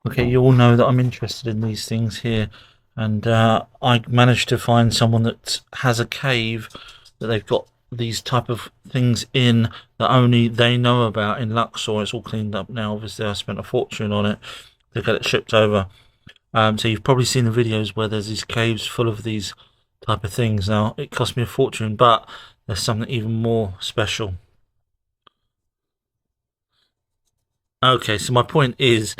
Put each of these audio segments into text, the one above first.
Okay, you all know that I'm interested in these things here, and I managed to find someone that has a cave that they've got these type of things in that only they know about in Luxor. It's all cleaned up now. Obviously, I spent a fortune on it to get it shipped over. So you've probably seen the videos where there's these caves full of these type of things. Now, it cost me a fortune, but there's something even more special. Okay, so my point is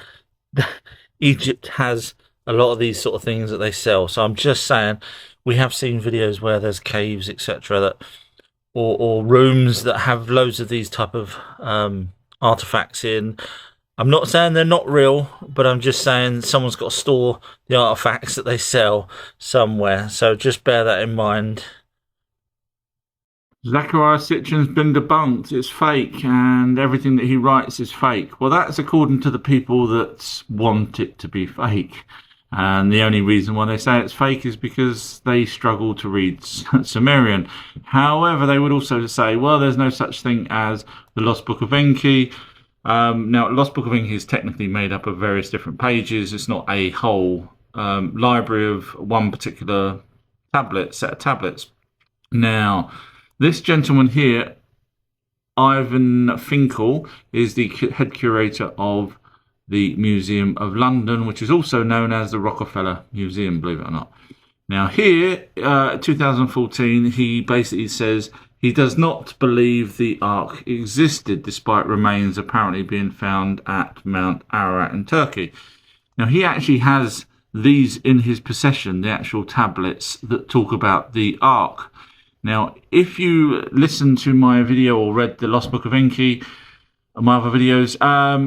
Egypt has a lot of these sort of things that they sell. So I'm just saying, we have seen videos where there's caves, etc., that or rooms that have loads of these type of artifacts in. I'm not saying they're not real, but I'm just saying someone's got to store the artifacts that they sell somewhere. So just bear that in mind. Zecharia Sitchin's been debunked. It's fake, and everything that he writes is fake. Well, that's according to the people that want it to be fake. And the only reason why they say it's fake is because they struggle to read Sumerian. However, they would also say, well, there's no such thing as the Lost Book of Enki. Now, Lost Book of Enki is technically made up of various different pages. It's not a whole library of one particular set of tablets. Now, this gentleman here, Ivan Finkel, is the head curator of the Museum of London, which is also known as the Rockefeller Museum, believe it or not. Now here, 2014, he basically says he does not believe the Ark existed, despite remains apparently being found at Mount Ararat in Turkey. Now he actually has these in his possession, the actual tablets that talk about the Ark. Now, if you listen to my video or read the Lost Book of Enki, my other videos,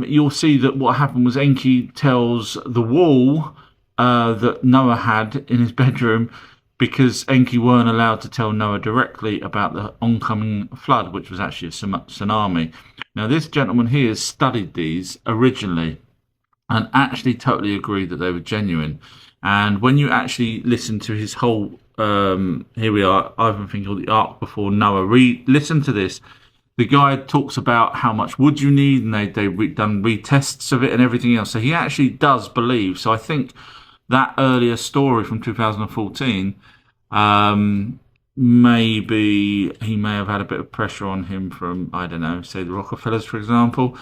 you'll see that what happened was Enki tells the wall that Noah had in his bedroom, because Enki weren't allowed to tell Noah directly about the oncoming flood, which was actually a tsunami. Now, this gentleman here studied these originally and actually totally agreed that they were genuine. And when you actually listen to his whole here we are, Ivan Finkel, the Ark before Noah. Listen to this. The guy talks about how much wood you need, and they've done retests of it and everything else. So he actually does believe. So I think that earlier story from 2014, maybe he may have had a bit of pressure on him from, I don't know, say the Rockefellers, for example.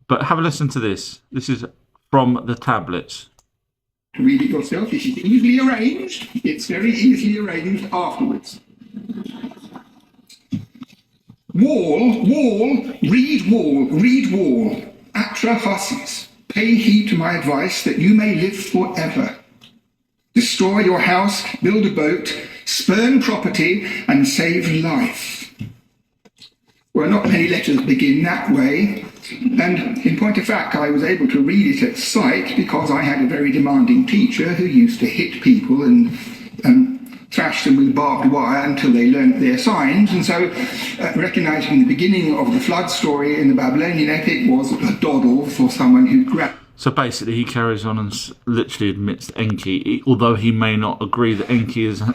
But have a listen to this. This is from the tablets. Read it yourself. This is easily arranged. It's very easily arranged afterwards. Wall, read wall. Atra hasis. Pay heed to my advice that you may live forever. Destroy your house, build a boat, spurn property, and save life. Well, not many letters begin that way. And in point of fact, I was able to read it at sight because I had a very demanding teacher who used to hit people and thrash them with barbed wire until they learnt their signs. And so recognizing the beginning of the flood story in the Babylonian epic was a doddle for someone who grabbed. So basically he carries on and literally admits that Enki, although he may not agree that Enki is an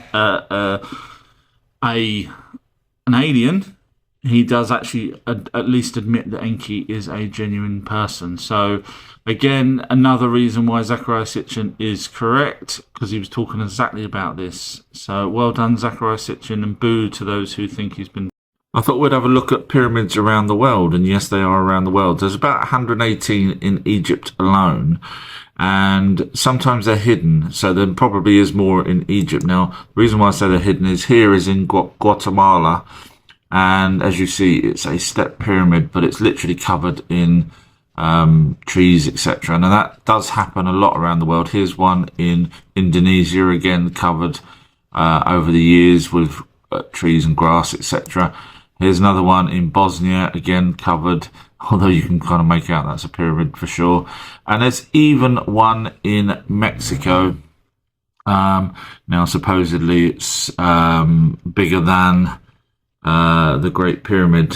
alien, he does actually at least admit that Enki is a genuine person. So, again, another reason why Zecharia Sitchin is correct, because he was talking exactly about this. So, well done, Zecharia Sitchin, and boo to those who think he's been... I thought we'd have a look at pyramids around the world, and yes, they are around the world. There's about 118 in Egypt alone, and sometimes they're hidden, so there probably is more in Egypt. Now, the reason why I say they're hidden is here is in Guatemala, and as you see, it's a step pyramid, but it's literally covered in trees, etc. Now that does happen a lot around the world. Here's one in Indonesia, again covered over the years with trees and grass, etc. Here's another one in Bosnia, again covered, although you can kind of make out that's a pyramid for sure. And there's even one in Mexico. Now supposedly it's bigger than the Great Pyramid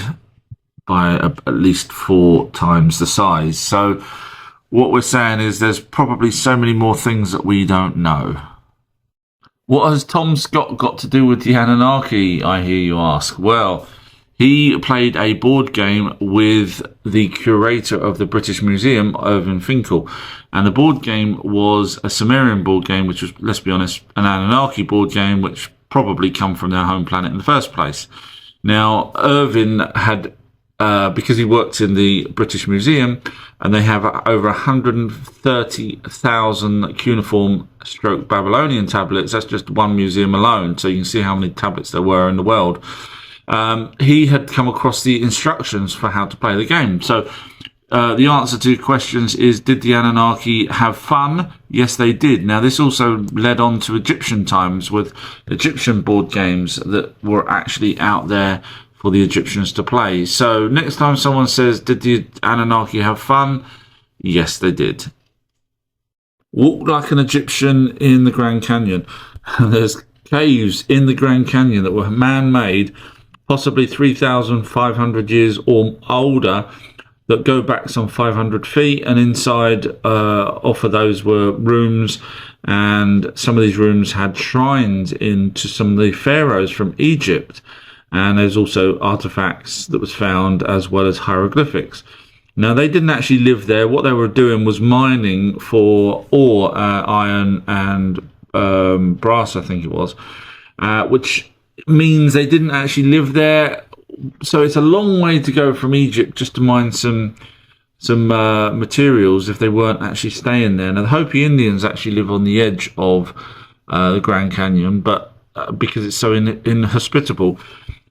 by at least 4 times the size. So what we're saying is there's probably so many more things that we don't know. What has Tom Scott got to do with the Anunnaki, I hear you ask? Well, He played a board game with the curator of the British Museum, Irving Finkel. And the board game was a Sumerian board game, which was, let's be honest, an Anunnaki board game, which probably come from their home planet in the first place. Now, Irving had, because he worked in the British Museum, and they have over 130,000 cuneiform stroke Babylonian tablets. That's just one museum alone, so you can see how many tablets there were in the world. He had come across the instructions for how to play the game. So the answer to questions is, did the Anunnaki have fun? Yes, they did. Now, this also led on to Egyptian times with Egyptian board games that were actually out there for the Egyptians to play. So next time someone says, did the Anunnaki have fun? Yes, they did. Walk like an Egyptian in the Grand Canyon. There's caves in the Grand Canyon that were man-made, possibly 3,500 years or older, that go back some 500 feet, and inside off of those were rooms, and some of these rooms had shrines into some of the pharaohs from Egypt, and there's also artifacts that was found as well as hieroglyphics. Now, they didn't actually live there. What they were doing was mining for ore, iron and brass, I think it was, which means they didn't actually live there. So it's a long way to go from Egypt just to mine some materials if they weren't actually staying there. Now, the Hopi Indians actually live on the edge of the Grand Canyon, but because it's so inhospitable.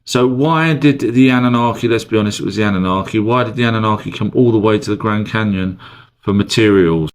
So why did the Anunnaki, let's be honest, it was the Anunnaki, why did the Anunnaki come all the way to the Grand Canyon for materials?